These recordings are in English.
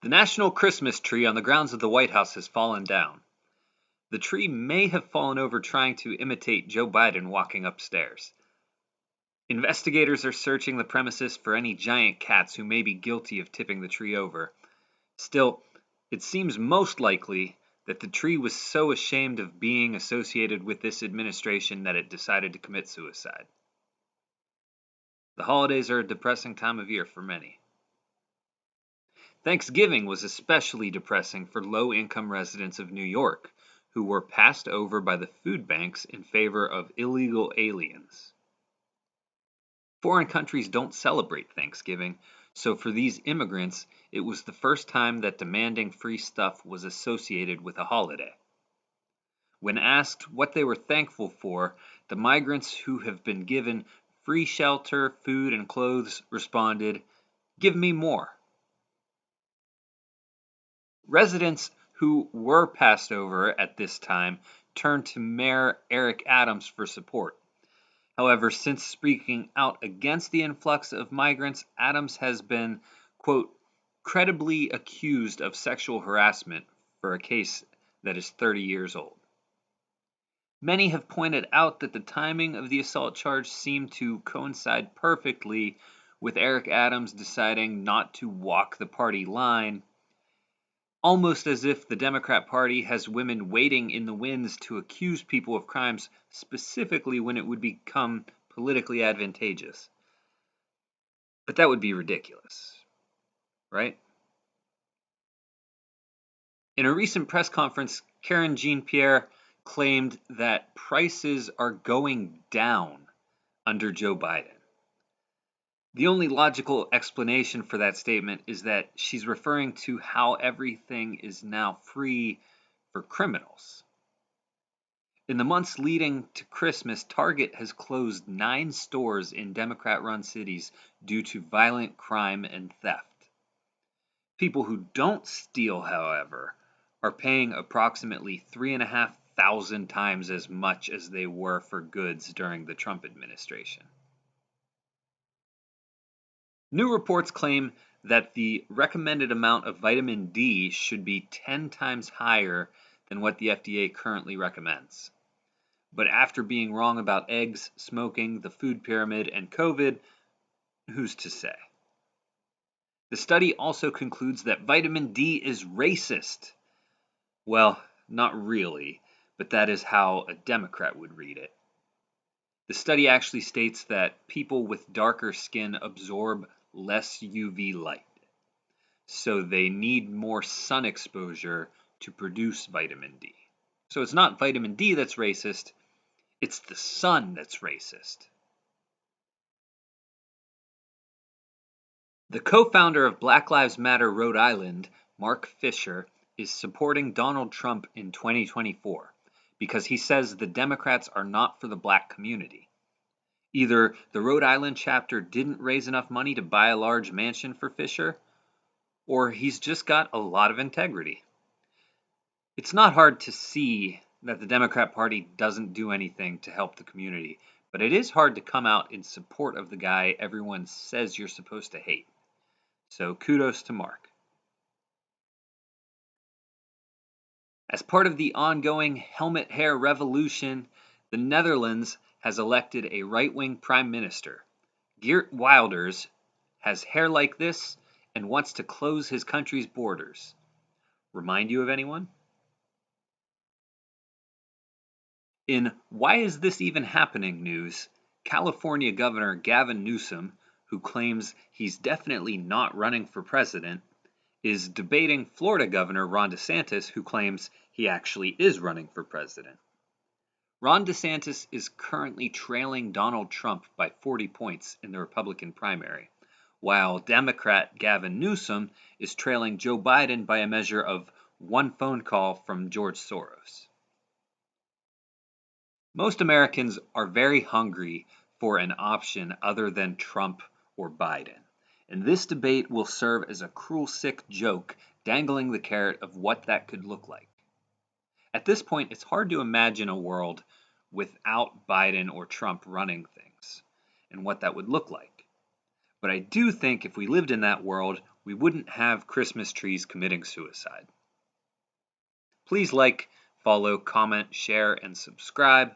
The national Christmas tree on the grounds of the White House has fallen down. The tree may have fallen over trying to imitate Joe Biden walking upstairs. Investigators are searching the premises for any giant cats who may be guilty of tipping the tree over. Still, it seems most likely that the tree was so ashamed of being associated with this administration that it decided to commit suicide. The holidays are a depressing time of year for many. Thanksgiving was especially depressing for low-income residents of New York, who were passed over by the food banks in favor of illegal aliens. Foreign countries don't celebrate Thanksgiving, so for these immigrants, it was the first time that demanding free stuff was associated with a holiday. When asked what they were thankful for, the migrants who have been given free shelter, food, and clothes responded, "Give me more." Residents who were passed over at this time turned to Mayor Eric Adams for support. However, since speaking out against the influx of migrants, Adams has been, quote, credibly accused of sexual harassment for a case that is 30 years old. Many have pointed out that the timing of the assault charge seemed to coincide perfectly with Eric Adams deciding not to walk the party line, almost as if the Democrat Party has women waiting in the wings to accuse people of crimes specifically when it would become politically advantageous. But that would be ridiculous, right? In a recent press conference, Karen Jean-Pierre claimed that prices are going down under Joe Biden. The only logical explanation for that statement is that she's referring to how everything is now free for criminals. In the months leading to Christmas, Target has closed 9 stores in Democrat-run cities due to violent crime and theft. People who don't steal, however, are paying approximately 3,500 times as much as they were for goods during the Trump administration. New reports claim that the recommended amount of vitamin D should be 10 times higher than what the FDA currently recommends. But after being wrong about eggs, smoking, the food pyramid, and COVID, who's to say? The study also concludes that vitamin D is racist. Well, not really, but that is how a Democrat would read it. The study actually states that people with darker skin absorb less UV light, so they need more sun exposure to produce vitamin D. So it's not vitamin D that's racist, it's the sun that's racist. The co-founder of Black Lives Matter Rhode Island, Mark Fisher, is supporting Donald Trump in 2024 because he says the Democrats are not for the black community. Either the Rhode Island chapter didn't raise enough money to buy a large mansion for Fisher, or he's just got a lot of integrity. It's not hard to see that the Democrat Party doesn't do anything to help the community, but it is hard to come out in support of the guy everyone says you're supposed to hate. So kudos to Mark. As part of the ongoing helmet hair revolution, the Netherlands has elected a right-wing prime minister. Geert Wilders has hair like this and wants to close his country's borders. Remind you of anyone? In Why Is This Even Happening news, California Governor Gavin Newsom, who claims he's definitely not running for president, is debating Florida Governor Ron DeSantis, who claims he actually is running for president. Ron DeSantis is currently trailing Donald Trump by 40 points in the Republican primary, while Democrat Gavin Newsom is trailing Joe Biden by a measure of one phone call from George Soros. Most Americans are very hungry for an option other than Trump or Biden, and this debate will serve as a cruel, sick joke dangling the carrot of what that could look like. At this point, it's hard to imagine a world without Biden or Trump running things and what that would look like. But I do think if we lived in that world, we wouldn't have Christmas trees committing suicide. Please like, follow, comment, share, and subscribe.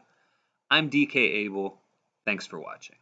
I'm DK Abel. Thanks for watching.